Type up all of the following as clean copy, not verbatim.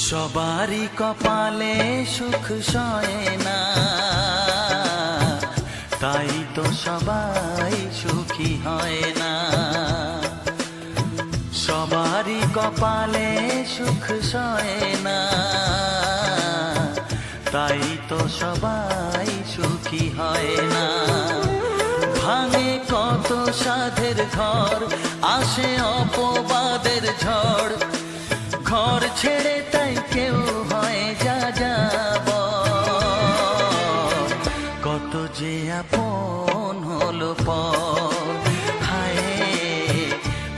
সবারই কপালে সুখ সয় না, তাই তো সবাই সুখী হয় না। সবারই কপালে সুখ সয় না, তাই তো সবাই সুখী হয় না। ভাঙে কত সাধের ঘর, আসে অপবাদের ঝড়, ঘর ছেড়ে তাই কেউ হয় যা যাব। কত যে আপন হলো পর, হায়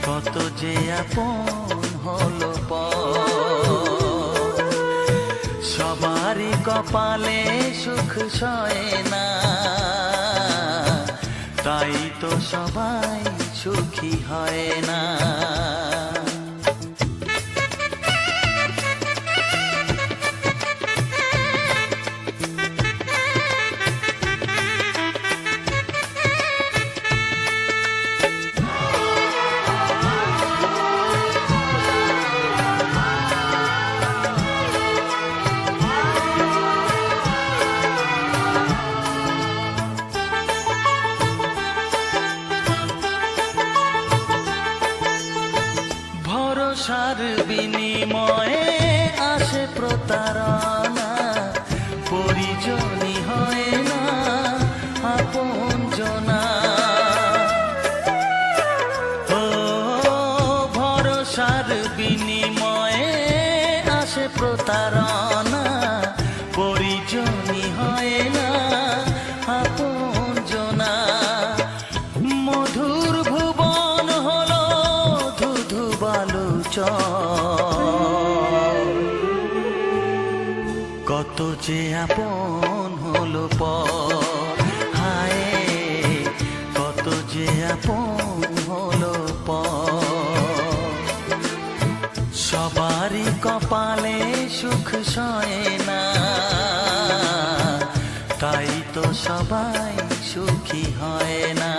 কত যে আপন হলো পর। সবারই কপালে সুখ সয় না, তাই তো সবাই সুখী হয় না। ভরসার বিনিময়ে আসে প্রতারণা, পরিজনই হয় না আপনজনা। ও ভরসার বিনিময়ে আসে প্রতারণা, পরিজনই হয় না আপনজনা। মধুর ভুবন হলো ধুধু কত যে আপন হলো পর, হায় কত যে আপন হলো পর। সবারই কপালে সুখ সয় না, তাই তো সবাই সুখী হয় না।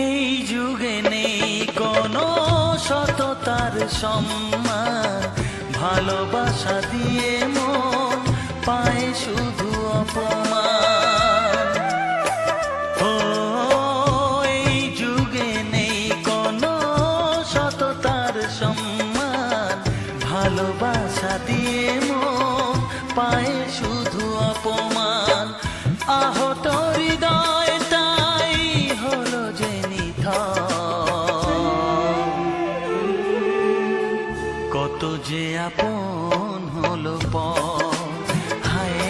এই যুগে নেই কোনো সততার সম্মান, ভালোবাসা দিয়ে মন পায় শুধু অপমান। ও এই যুগে নেই কোনো সততার সম্মান, ভালোবাসা দিয়ে মন পায় শুধু অপমান। আহত হৃদয় তাই হলো যে কত যে আপন হলো পর, হায়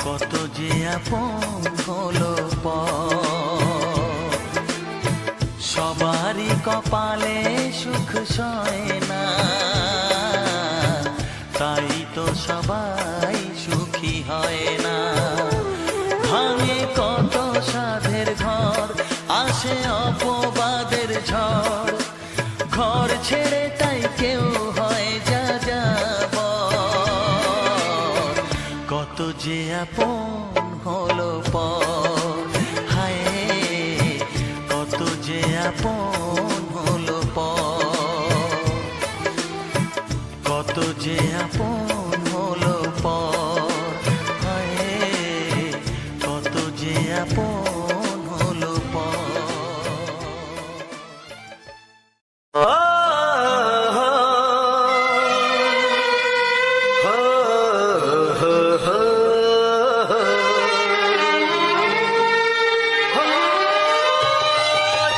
কত যে আপন হলো পর। সবারই কপালে সুখ সয় না, তাই তো সবাই সুখী হয় না। ভাঙে কত সাধের ঘর, আসে অপবাদের ঝড়, ঘর ছেড়ে তাই কেউ হয় যা যাব। কত যে আপন হলো পর, হায় কত যে আপন হলো পর। কত যে আপন হলো পর, হায় কত যে আপন হলো পর।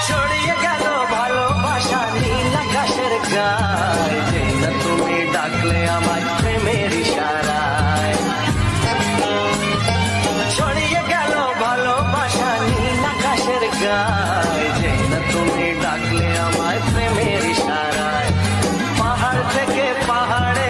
ছড়িয়ে গেল ভালোবাসা নীল আকাশের গায়ে, তুমি ডাকলে আমার প্রেমের ইশারায়। ছড়িয়ে গেল ভালোবাসা নীল আকাশের গায়ে, তুমি ডাকলে আমার প্রেমের ইশারায়। পাহাড় থেকে পাহাড়ে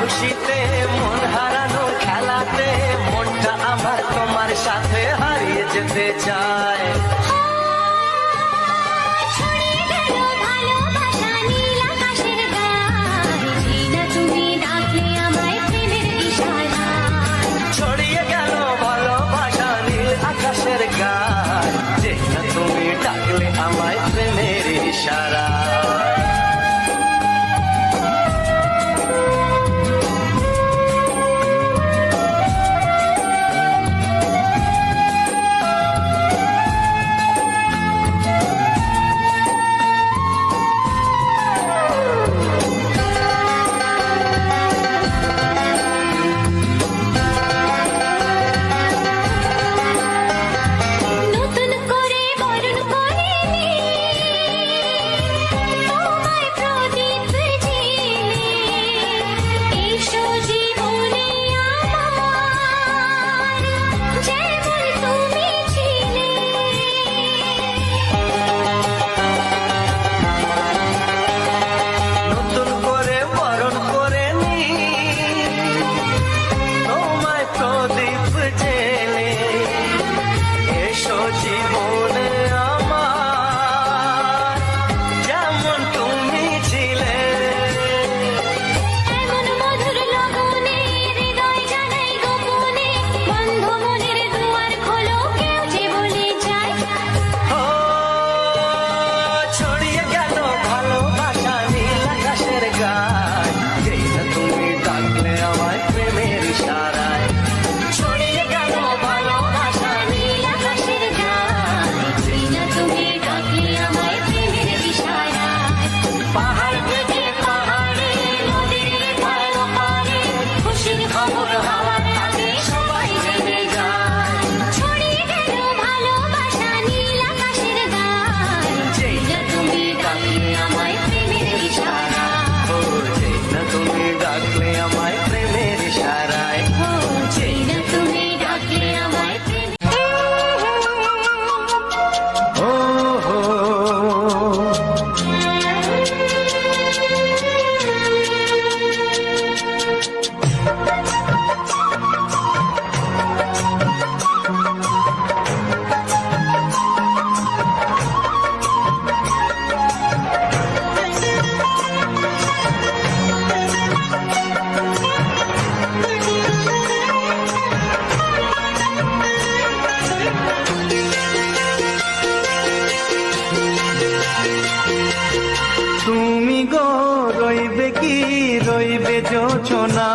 খুশিতে মন হারানো খেলাতে মনটা আমার তোমার সাথে হারিয়ে যেতে চায়। ছড়িয়ে গেল ভালোবাসা নীল আকাশের গায়ে, যেই না তুমি ডাকলে আমায় প্রেমের ইশারায়। ছড়িয়ে গেল ভালোবাসা নীল আকাশের গায়, যে না তুমি ডাকলে আমায় প্রেমের ইশারা। নতুন করে বরণ করে নে, তোমায় প্রদীপ জেলে, এসো জীবনে আমার, যেমন তুমি ছিলে। নতুন করে বরণ করে নি তোমায় প্রদীপ জেলে, এসো জীবনে আমার, যেমন তুমি ছিলে। এমন মধুর লগনে হৃদয় জানাই গোপনে, বন্ধ মনের দুয়ার খোলো, কেউ যে বলে যায়। ও ছড়িয়ে গেল ভালোবাসা নীল আকাশের গায়, যেই না তুমি ডাকলে আমায় প্রেমের ইশারায়। ছড়িয়ে গেল ভালোবাসা নীল আকাশের গায়ে, যেই না তুমি ডাকলে আমায় প্রেমের ইশারায়। পাহাড় থেকে পাহাড়ে নদীর এপার ওপারে, খুশির খবর হওয়ার আগে সবাই জেনে যায়। ছড়িয়ে গেল ভালোবাসা নীল আকাশের গায়ে, যেই না তুমি ডাকলে আমায় প্রেমের ইশারায়। ও যেই না তুমি ডাকলে আমায় প্রেমের ইশারায়। ও, যেই না তুমি ডাকলে আমায় প্রেমের। ও হো তুমি গো রইবে কি রইবে যোচনা,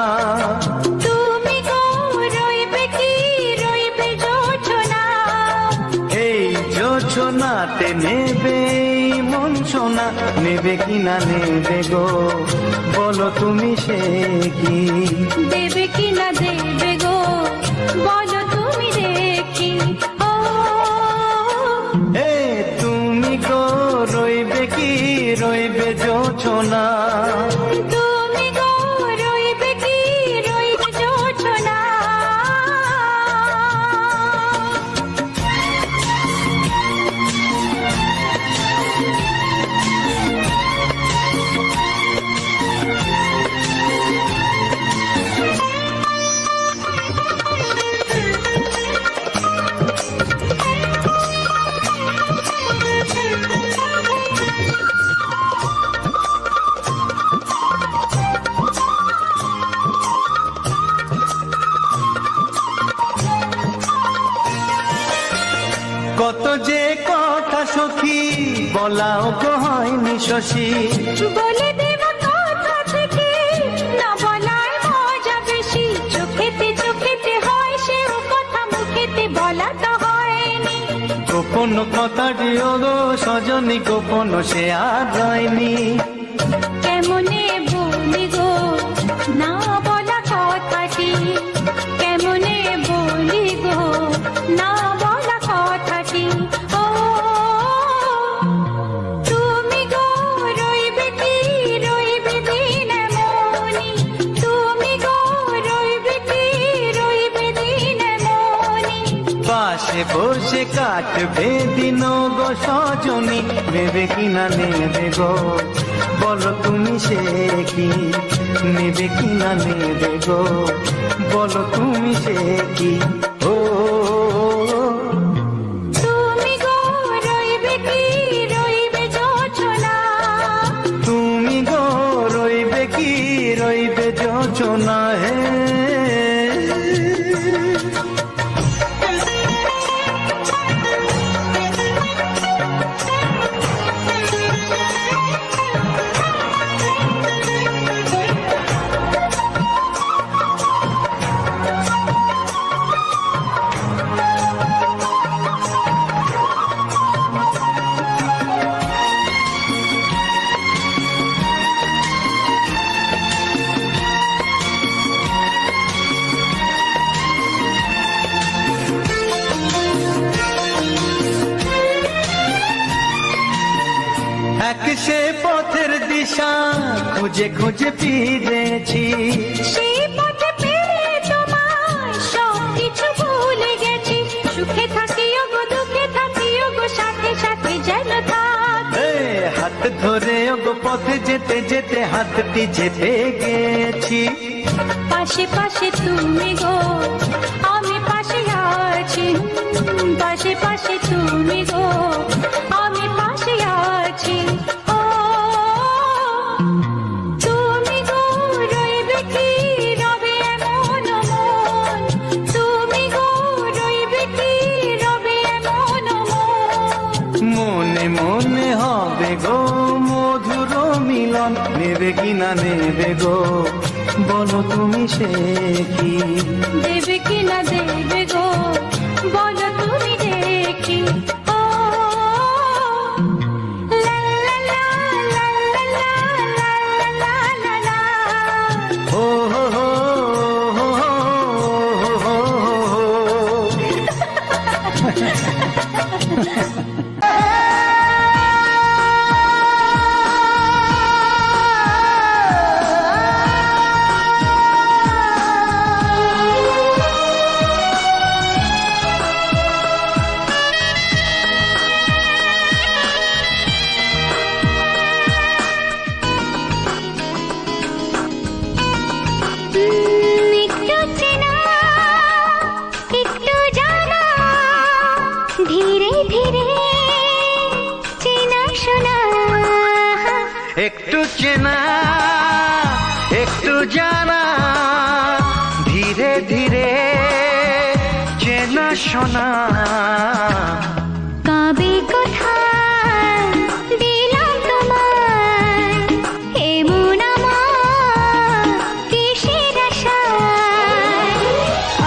তুমি গো রইবে কি রইবে যোচনা, এই যোচনাতে নেবে এই মন সোনা, নেবে কি না নেবে গো বলো তুমি সে কি। দেবে কি না দেবে গো বলো তুমি দেখি। ও এ তুমি গো রইবে কি রইবে যোচনা, তুমি গো রইবে কি রইবে যোচনা। কত যে কথা সখী বলাও গো হয়নি শশী। বলে দেব কথা থেকে না বলার মজা বেশি, চোখেতে চোখেতে হয় সেও কথা, মুখেতে বলা তো হয়নি। গোপন কথাটি গো সজনী গোপন সে আর রয়নি। কেমনে বলি গো না বলা কথাটি, কেমনে বলি গো না বলা কথাটি। ও তুমি গো রইবে কি রইবে দিন মনি, তুমি গো রইবে কি রইবে দিন মনি। পাশে বসে কাটবে দিন গো সজনী, নেবে কি না নেবে গো বলো তুমি সে কি, নেবে কি না নেবে গো, বলো তুমি সে কি। ও তুমি গো রইবে কি, রইবে যোচনা, তুমি গো রইবে কি, রইবে যোচনা হে। এক সে পথের দিশা খুঁজে খুঁজে ফিরেছি, সেই পথে পেয়ে তোমায় সব কিছু ভুলে গেছি। সুখে থাকিও গো, দুঃখে থাকিও গো, সাথে সাথে যেন থাক। এ হাত ধরে ওগো পথে যেতে যেতে হাতটি চেপে গেছি। পাশে পাশে তুমি গো, আমি পাশে আছি। পাশে পাশে তুমি গো, আমি পাশে আছি। ও তুমি গো রইবে কি, রবে এমন মন। তুমি গো রইবে কি, রবে এমন মন। মনে মনে হবে গো মধুর মিলন, নেবে কি না নেবে গো, বলো তুমি সে কি। দেবে কি না দেবে গো, বলো তুমি দেখি। ও লা লা লা লা লা লা লা লা লা। ও হো হো হো হো হো হো। একটু চেনা, একটু জানা, ধীরে ধীরে চেনা শোনা। একটু চেনা একটু জানা, ধীরে ধীরে চেনা শোনা। কবে কোথায় দিলাম তোমায় এমন আমার কিসের আশায়।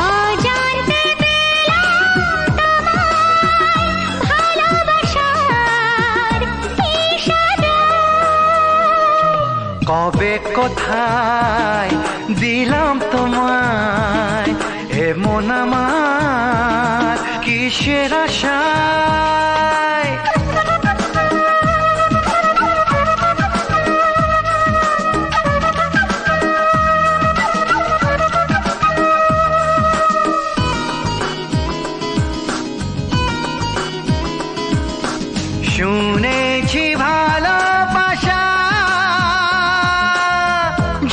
অজান্তে পেলাম তোমায় ভালোবাসার ইশারায়। কবে কোথায় দিলাম তোমায় এমন আমার কিসের আশায়। শুনেছি ভালোবাসা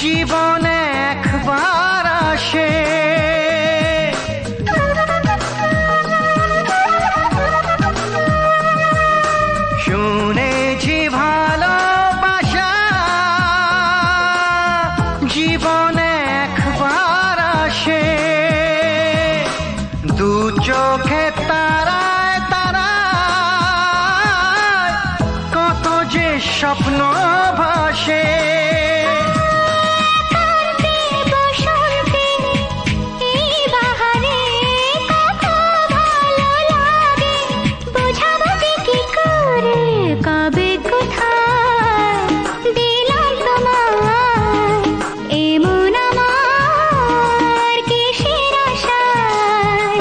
জীবনে একবার আসে, শুনেছি ভালোবাসা জীবনে একবার আসে। দু চোখে তারায় তারায় কত যে স্বপ্ন ভাসে। বসন্তে এই বাহারে কত ভালো লাগে, বোঝাবো যে কি করে। কবে কোথায় দিলাম তোমায় এমন আমার কিসের আশায়।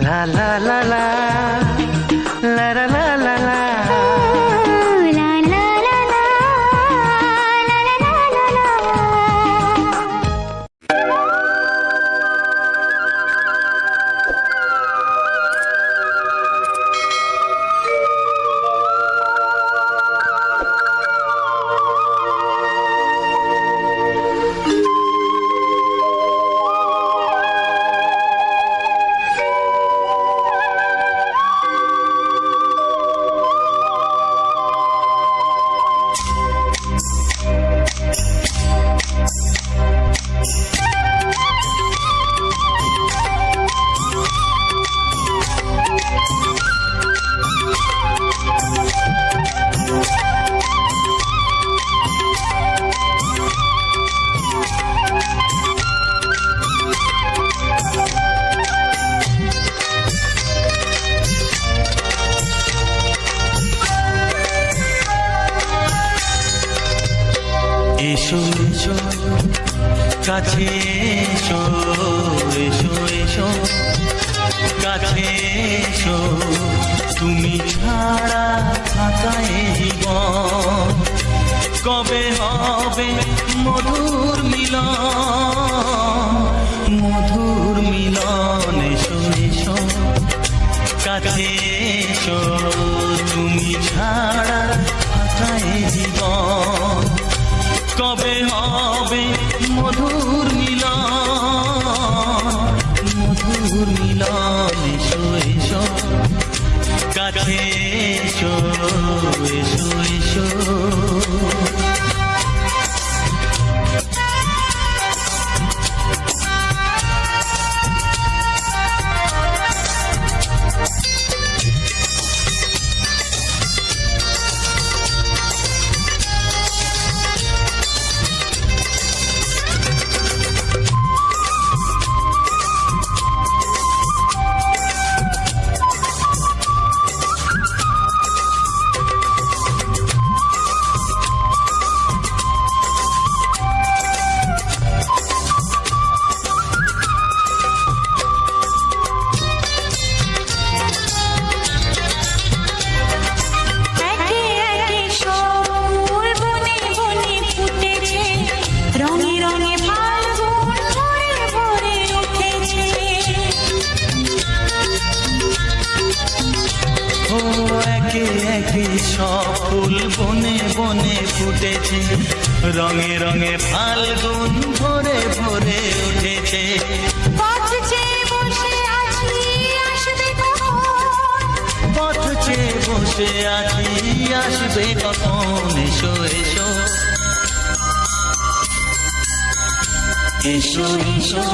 লা লা লা লা লা লা লা লা লা। লা লা লা লা, লা লা লা লা লা। এসো এসো কাছে এসো, এসো এসো কাছে এসো, তুমি ছাড়া থাকা এ জীবন কবে হবে মধুর মিলন, মধুর মিলন। এসো এসো কাছে এসো, তুমি ছাড়া থাকা এ জীবন কবে হবে মধুর মিলন, মধুর মিলন। এসো এসো কাছে এসো, এসো এসো। একে একে সব ফুল বনে বনে ফুটেছে, রঙে রঙে ফাল্গুন ভরে ভরে উঠেছে। ও একে একে সব ফুল বনে বনে ফুটেছে, রঙে রঙে ফাল্গুন ভরে ভরে উঠেছে। পথ চেয়ে বসে আছি আসবে কখন, পথ চেয়ে বসে আছি আসবে কখন। এসো এসো এসো এসো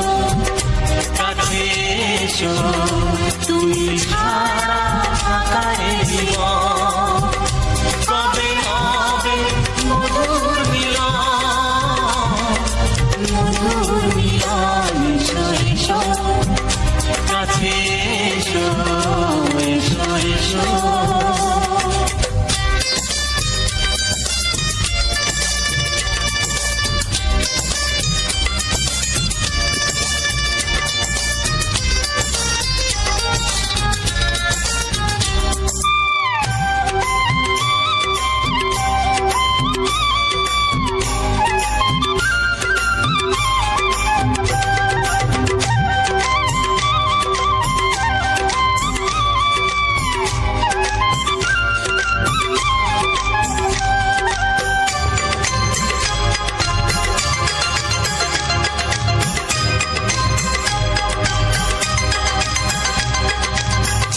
কাছে এসো, তুমি ছাড়া থাকা এ জীবন কবে হবে মধুর মিলন, মধুর মিলন। এসো এসো কাছে এসো, এসো এসো।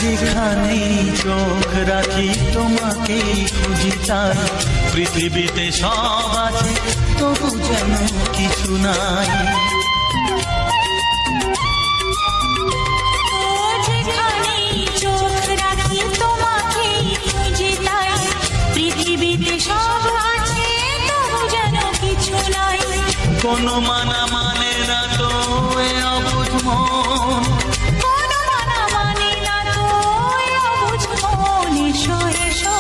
যেখানেই চোখ রাখি তোমাকেই খুঁজি তাই, পৃথিবীতে সব আছে তবু যেন কিছু নাই। ও যেখানেই চোখ রাখি তোমাকেই খুঁজি তাই, পৃথিবীতে সব আছে তবু যেন কিছু নাই। কোনো মানা মানে না তো এ অবুঝ মন, কোনো মানা মানে না তো এ অবুঝ মন। এসো এসো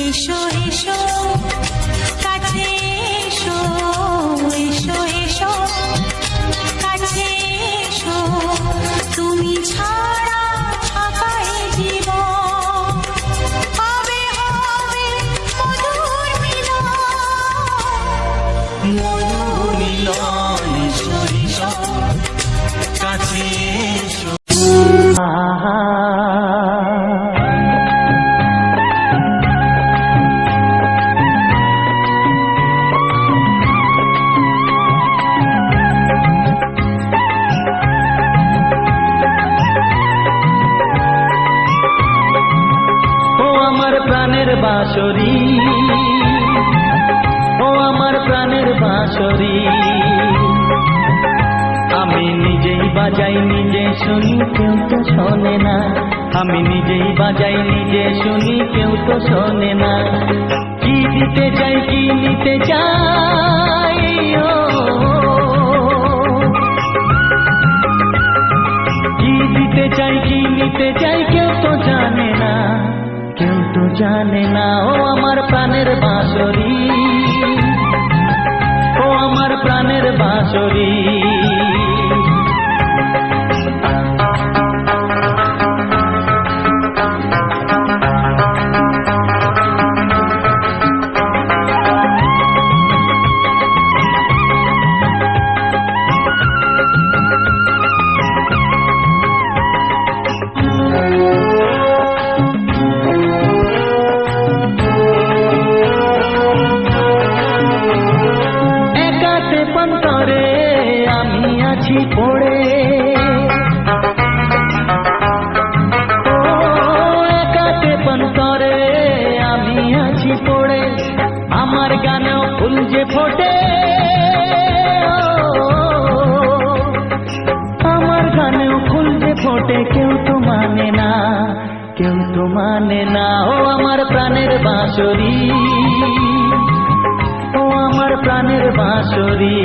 এসো এসো কাছে এসো, এসো এসো কাছে আহা ও আমার প্রাণের বাঁশরি, ও আমার প্রাণের বাঁশরি, আমি নিজেই বাজাই নিজে শুনি কেউ তো শোনে না, আমি নিজেই বাজাই নিজে শুনি কেউ তো শোনে না। কি দিতে চাই কি নিতে চাই, ও কি দিতে চাই কি নিতে চাই কেউ তো জানে না, কেউ তো জানে না। ও আমার প্রাণের বাঁশরি, ও আমার প্রাণের বাঁশরি। একাতে পন্তরে আমি আছি পড়ে, ও একাতে পন্তরে আমি আছি পড়ে, আমার গানেও ফুল যে ফোটে, আমার গানেও ফুল যে ফোটে, কেউ তো মানে না, কেউ তো মানে না। ও আমার প্রাণের বাঁশরি, ও আমার প্রাণের বাঁশরি।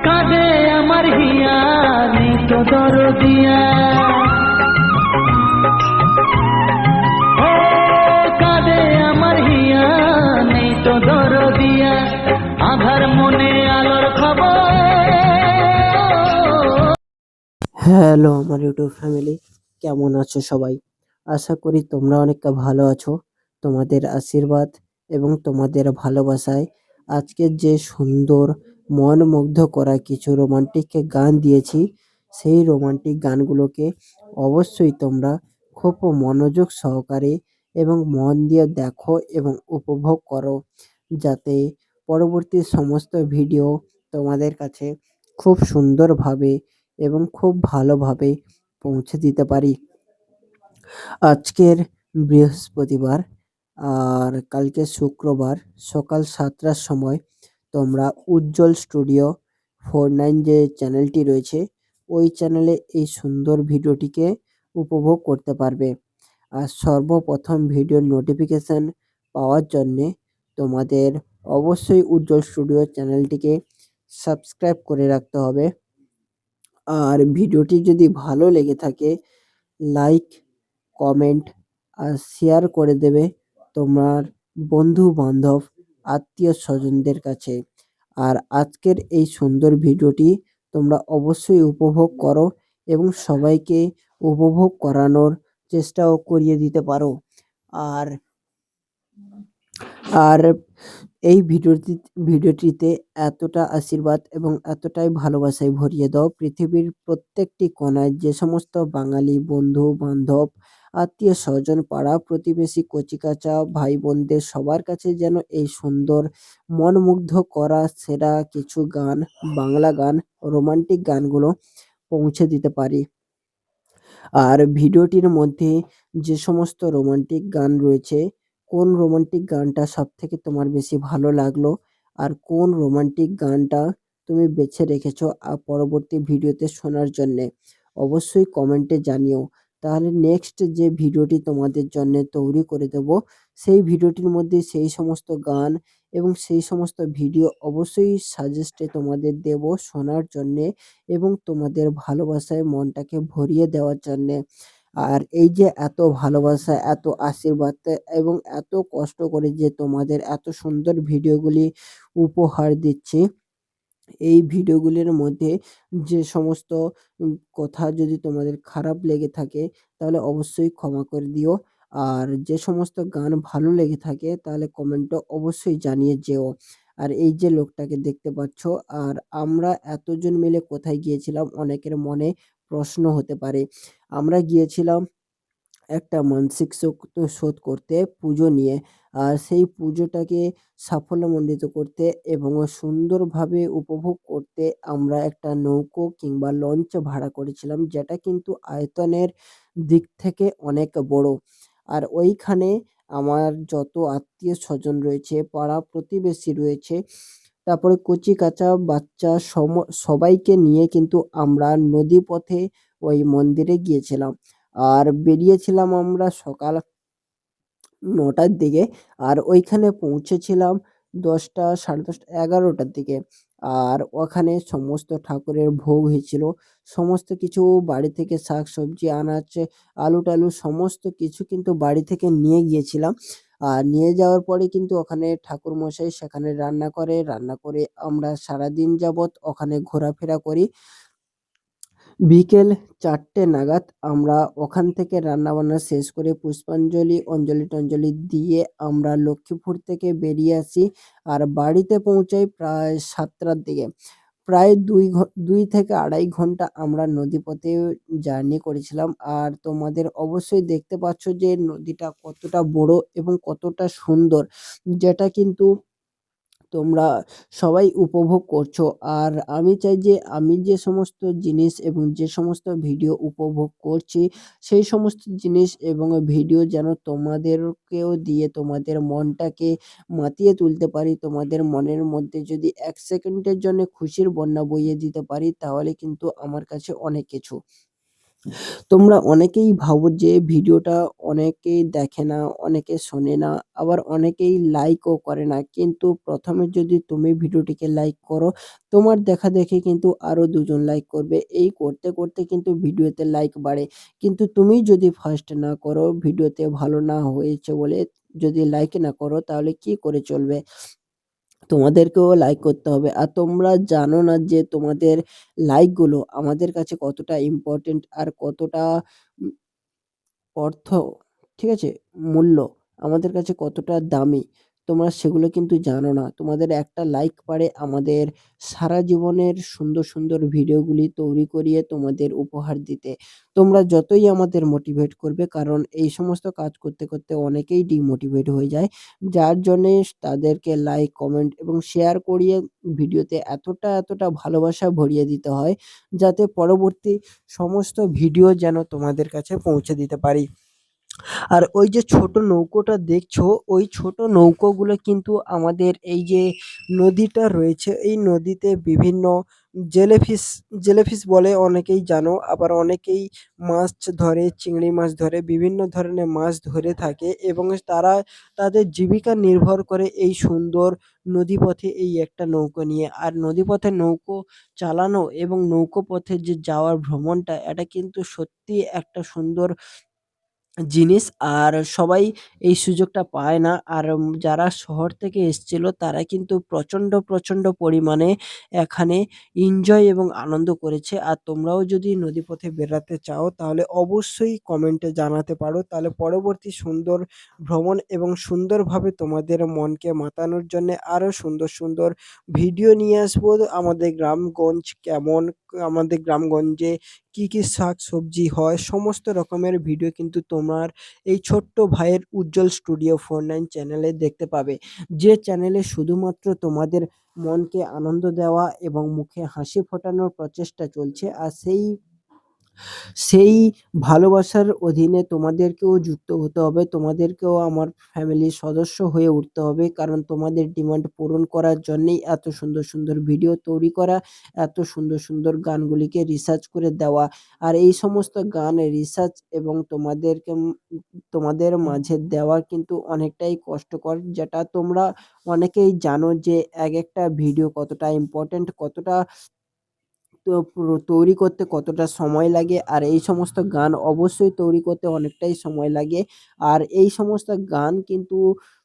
কাঁদে আমার হিয়া নেই তো দরদিয়া, ও কাঁদে আমার হিয়া নেই তো দরদিয়া, আধার মনে আলোর খবর। হ্যালো আমার ইউটিউব ফ্যামিলি, কেমন আছো সবাই? আশা করি তোমরা অনেকটা ভালো আছো। তোমাদের আশীর্বাদ এবং তোমাদের ভালোবাসায় আজকের যে সুন্দর মন মুগ্ধ করা কিছু রোমান্টিক গান দিয়েছি, সেই রোমান্টিক গানগুলোকে অবশ্যই তোমরা খুব মনোযোগ সহকারে এবং মন দিয়ে দেখো এবং উপভোগ করো, যাতে পরবর্তী সমস্ত ভিডিও তোমাদের কাছে খুব সুন্দরভাবে এবং খুব ভালোভাবে পৌঁছে দিতে পারি। আজকের বৃহস্পতিবার আর কালকে শুক্রবার সকাল 7টার সময় তোমরা উজ্জ্বল স্টুডিও 49 যে চ্যানেলটি রয়েছে, ওই চ্যানেলে এই সুন্দর ভিডিওটিকে উপভোগ করতে পারবে। আর সর্বপ্রথম ভিডিওর নোটিফিকেশান পাওয়ার জন্যে তোমাদের অবশ্যই উজ্জ্বল স্টুডিও চ্যানেলটিকে সাবস্ক্রাইব করে রাখতে হবে। আর ভিডিওটি যদি ভালো লেগে থাকে, লাইক, কমেন্ট আর শেয়ার করে দেবে তোমার বন্ধু বান্ধব, আত্মীয় স্বজনদের কাছে। আর আজকের এই সুন্দর ভিডিওটি তোমরা অবশ্যই উপভোগ করো এবং সবাইকে উপভোগ করানোর চেষ্টাও করিয়ে দিতে পারো। আর আর এই ভিডিওটিতে এতটা আশীর্বাদ এবং এতটাই ভালোবাসায় ভরিয়ে দাও পৃথিবীর প্রত্যেকটি কোণায় যে সমস্ত বাঙালি বন্ধু বান্ধব, আত্মীয় স্বজন, পাড়া প্রতিবেশী, কচিকাঁচা ভাই বোনদের সবার কাছে যেন এই সুন্দর মনমুগ্ধ করা সেরা কিছু গান, বাংলা গান, রোমান্টিক গানগুলো পৌঁছে দিতে পারি। আর ভিডিওটির মধ্যে যে সমস্ত রোমান্টিক গান রয়েছে, কোন রোমান্টিক গানটা সবথেকে তোমার বেশি ভালো লাগলো আর কোন রোমান্টিক গানটা তুমি বেছে রেখেছো পরবর্তী ভিডিওতে শোনার জন্যে, অবশ্যই কমেন্টে জানিও। তাহলে নেক্সট যে ভিডিওটি তোমাদের জন্যে তৈরি করে দেব, সেই ভিডিওটির মধ্যে সেই সমস্ত গান এবং সেই সমস্ত ভিডিও অবশ্যই সাজেস্টে তোমাদের দেব শোনার জন্যে এবং তোমাদের ভালোবাসায় মনটাকে ভরিয়ে দেওয়ার জন্যে। আর এই যে এত ভালোবাসা, এত আশীর্বাদ এবং এত কষ্ট করে যে তোমাদের এত সুন্দর ভিডিওগুলি উপহার দিচ্ছি, এই ভিডিওগুলির মধ্যে যে সমস্ত কথা যদি তোমাদের খারাপ লেগে থাকে তাহলে অবশ্যই ক্ষমা করে দিও। আর যে সমস্ত গান ভালো লেগে থাকে তাহলে কমেন্টে অবশ্যই জানিয়ে যেও। আর এই যে লোকটাকে দেখতে পাচ্ছ, আর আমরা এতজন মিলে কোথায় গিয়েছিলাম অনেকের মনে প্রশ্ন হতে পারে। আমরা গিয়েছিলাম একটা মানসিক শোধ করতে পুজো নিয়ে। আর সেই পুজোটাকে সাফল্যমণ্ডিত করতে এবং সুন্দরভাবে উপভোগ করতে আমরা একটা নৌকো কিংবা লঞ্চ ভাড়া করেছিলাম, যেটা কিন্তু আয়তনের দিক থেকে অনেক বড়। আর ওইখানে আমার যত আত্মীয়-স্বজন রয়েছে, পাড়া প্রতিবেশী রয়েছে, তারপরে কচি-কাঁচা বাচ্চা সবাইকে নিয়ে কিন্তু আমরা নদীপথে ওই মন্দিরে গিয়েছিলাম। আর বেরিয়েছিলাম আমরা সকাল ৯টার দিকে, আর ওইখানে পৌঁছেছিলাম ১০টা, ১০:৩০, ১১টার দিকে। আর ওখানে সমস্ত ঠাকুরের ভোগ হয়েছিল। সমস্ত কিছু বাড়ি থেকে শাকসবজি, আনাজ, আলু-টালু সমস্ত কিছু কিন্তু বাড়ি থেকে নিয়ে গিয়েছিলাম। আর নিয়ে যাওয়ার পরে কিন্তু ওখানে ঠাকুরমশাই সেখানে রান্না করে। রান্না করে আমরা সারাদিন যাবৎ ওখানে ঘোরাফেরা করি। বিকেল ৪টে নাগাদ আমরা ওখান থেকে রান্নাবান্না শেষ করে পুষ্পাঞ্জলি, অঞ্জলি-টঞ্জলি দিয়ে আমরা লক্ষ্মীপুর থেকে বেরিয়ে আসি। আর বাড়িতে পৌঁছাই প্রায় ৭টার দিকে। প্রায় ২ থেকে ২.৫ ঘন্টা আমরা নদীপথে জার্নি করেছিলাম। আর তোমাদের অবশ্যই দেখতে পাচ্ছ যে নদীটা কতটা বড় এবং কতটা সুন্দর, যেটা কিন্তু তোমরা সবাই উপভোগ করছো। আর আমি চাই যে আমি যে সমস্ত জিনিস এবং যে সমস্ত ভিডিও উপভোগ করছি, সেই সমস্ত জিনিস এবং ভিডিও যেন তোমাদেরকেও দিয়ে তোমাদের মনটাকে মাতিয়ে তুলতে পারি। তোমাদের মনের মধ্যে যদি ১ সেকেন্ডের জন্য খুশির বন্যা বইয়ে দিতে পারি, তাহলে কিন্তু আমার কাছে অনেক কিছু। তোমরা অনেকেই ভাবো যে ভিডিওটা অনেকেই দেখে না, অনেকে শোনে না, আবার অনেকেই লাইকও করে না। কিন্তু ১ম এ যদি তুমি ভিডিওটিকে লাইক করো, তোমার দেখাদেখি কিন্তু আরো ২ জন লাইক করবে। এই করতে, করতে কিন্তু ভিডিওতে লাইক বাড়ে। কিন্তু তুমি যদি ফার্স্ট না করো, ভিডিওতে ভালো না হয়েছে বলে যদি লাইক না করো, তাহলে কি করে চলবে? তোমাদেরকেও লাইক করতে হবে। আর তোমরা জানো না যে তোমাদের লাইকগুলো আমাদের কাছে কতটা ইম্পোর্টেন্ট আর কতটা উম অর্থ, ঠিক আছে? মূল্য আমাদের কাছে কতটা দামি, তোমরা সেগুলো কিন্তু জানো না। তোমাদের একটা লাইক পারে আমাদের সারা জীবনের সুন্দর, সুন্দর ভিডিওগুলি তৈরি করিয়ে তোমাদের উপহার দিতে। তোমরা যতই আমাদের মোটিভেট করবে, কারণ এই সমস্ত কাজ করতে, করতে অনেকেই ডিমোটিভেট হয়ে যায়। যার জন্যে তাদেরকে লাইক, কমেন্ট এবং শেয়ার করিয়ে ভিডিওতে এতটা, এতটা ভালোবাসা ভরিয়ে দিতে হয়, যাতে পরবর্তী সমস্ত ভিডিও যেন তোমাদের কাছে পৌঁছে দিতে পারি। আর ওই যে ছোট নৌকোটা দেখছো, ওই ছোট নৌকোগুলো কিন্তু আমাদের এই যে নদীটা রয়েছে, এই নদীতে বিভিন্ন জেলেফিশ, জেলেফিশ বলে অনেকেই জানো, আবার অনেকেই মাছ ধরে, চিংড়ি মাছ ধরে, বিভিন্ন ধরনের মাছ ধরে থাকে এবং তারা তাদের জীবিকা নির্ভর করে এই সুন্দর নদীপথে এই একটা নৌকো নিয়ে। আর নদীপথে নৌকো চালানো এবং নৌকো পথে যে যাওয়ার ভ্রমণটা, এটা কিন্তু সত্যিই একটা সুন্দর জিনিস। আর সবাই এই সুযোগটা পায় না। আর যারা শহর থেকে এসছিল তারা কিন্তু প্রচণ্ড, প্রচণ্ড পরিমাণে এখানে এনজয় এবং আনন্দ করেছে। আর তোমরাও যদি নদীপথে বেড়াতে চাও তাহলে অবশ্যই কমেন্টে জানাতে পারো। তাহলে পরবর্তী সুন্দর ভ্রমণ এবং সুন্দরভাবে তোমাদের মনকে মাতানোর জন্যে আরো সুন্দর, সুন্দর ভিডিও নিয়ে আসবো। আমাদের গ্রামগঞ্জ কেমন, আমাদের গ্রামগঞ্জে কি, কি শাকসবজি হয়, সমস্ত রকমের ভিডিও কিন্তু তোমার এই ছোট্ট ভাইয়ের উজ্জ্বল স্টুডিও 49 চ্যানেলে দেখতে পাবে। যে চ্যানেলে শুধুমাত্র তোমাদের মনকে আনন্দ দেওয়া এবং মুখে হাসি ফোটানোর প্রচেষ্টা চলছে। আর সেই ভালোবাসার অধীনে তোমাদেরকেও যুক্ত হতে হবে। তোমাদেরকেও আমার ফ্যামিলির সদস্য হয়ে উঠতে হবে। কারণ তোমাদের ডিমান্ড পূরণ করার জন্যেই এত সুন্দর, সুন্দর ভিডিও তৈরি করা, এত সুন্দর, সুন্দর গানগুলিকে রিসার্চ করে দেওয়া। আর এই সমস্ত গান রিসার্চ এবং তোমাদের মাঝে দেওয়া কিন্তু অনেকটাই কষ্টকর, যেটা তোমরা অনেকেই জানো যে একেকটা ভিডিও কতটা ইম্পোর্টেন্ট, কতটা তৈরি করতে কতটা সময় লাগে, আর এই সমস্ত গান অবশ্যই তৈরি করতে অনেকটাই সময় লাগে। আর এই সমস্ত গান কিন্তু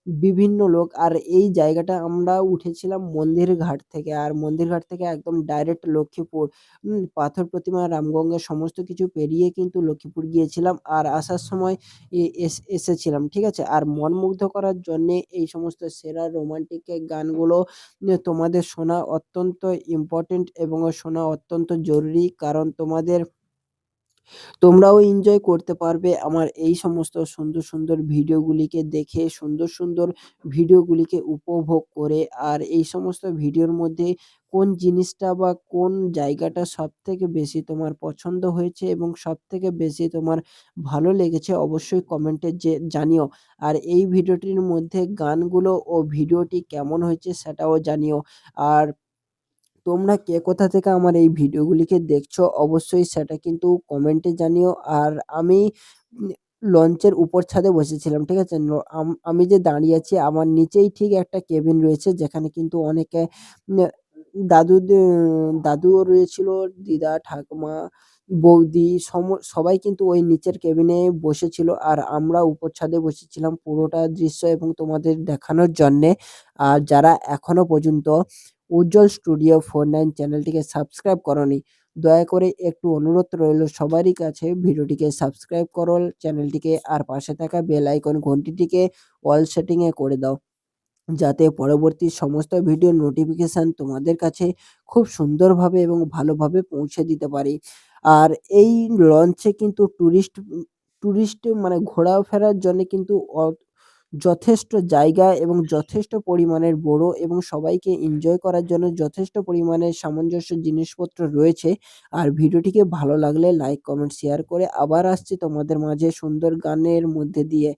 বিভিন্ন লোক, আর এই জায়গাটা আমরা উঠেছিলাম মন্দির ঘাট থেকে, আর মন্দির ঘাট থেকে একদম ডাইরেক্ট লক্ষ্মীপুর, পাথর প্রতিমা, রামগঙ্গা সমস্ত কিছু পেরিয়ে কিন্তু লক্ষ্মীপুর গিয়েছিলাম, আর আসার সময় এসেছিলাম, ঠিক আছে? আর মন মুগ্ধ করার জন্যে এই সমস্ত সেরা রোমান্টিক গানগুলো তোমাদের শোনা অত্যন্ত ইম্পর্টেন্ট এবং শোনা অত্যন্ত জরুরি, কারণ তোমরাও এনজয় করতে পারবে আমার এই সমস্ত সুন্দর, সুন্দর ভিডিওগুলিকে দেখে, সুন্দর, সুন্দর ভিডিওগুলিকে উপভোগ করে। আর এই সমস্ত ভিডিওর মধ্যে কোন জিনিসটা বা কোন জায়গাটা সবথেকে বেশি তোমার পছন্দ হয়েছে এবং সবথেকে বেশি তোমার ভালো লেগেছে অবশ্যই কমেন্টে জানিও। আর এই ভিডিওটির মধ্যে গানগুলো ও ভিডিওটি কেমন হয়েছে সেটাও জানিও। আর তোমরা কে কোথা থেকে আমার এই ভিডিওগুলিকে দেখছো অবশ্যই সেটা কিন্তু কমেন্টে জানিও। আর আমি লঞ্চের উপর ছাদে বসেছিলাম, ঠিক আছে? আমি যে দাঁড়িয়ে আছি আমার নিচেই ঠিক একটা কেবিন রয়েছে, যেখানে কিন্তু অনেকে উম দাদুও রয়েছিল, দিদা, ঠাকুমা, বৌদি সবাই কিন্তু ওই নিচের কেবিনে বসেছিল। আর আমরা উপর ছাদে বসেছিলাম পুরোটা দৃশ্য এবং তোমাদের দেখানোর জন্যে। আর যারা এখনো পর্যন্ত উজ্জ্বল স্টুডিও 49 চ্যানেলটিকে সাবস্ক্রাইব করোনি, দয়া করে একটু অনুরোধ রইল সবারই কাছে ভিডিওটিকে সাবস্ক্রাইব করো চ্যানেলটিকে, আর পাশে থাকা বেল আইকন ঘন্টিটিকে অল সেটিং এ করে দাও, যাতে পরবর্তী সমস্ত ভিডিওর নোটিফিকেশন তোমাদের কাছে খুব সুন্দরভাবে এবং ভালোভাবে পৌঁছে দিতে পারি। আর এই লঞ্চে কিন্তু টুরিস্ট মানে ঘোরাফেরার জন্যে কিন্তু যথেষ্ট জায়গা এবং যথেষ্ট পরিমাণের বড় এবং সবাইকে এনজয় করার জন্য যথেষ্ট পরিমাণের সামঞ্জস্য জিনিসপত্র রয়েছে। আর ভিডিওটিকে ভালো লাগলে লাইক, কমেন্ট, শেয়ার করে আবার আসছি তোমাদের মাঝে সুন্দর গানের মধ্যে দিয়ে।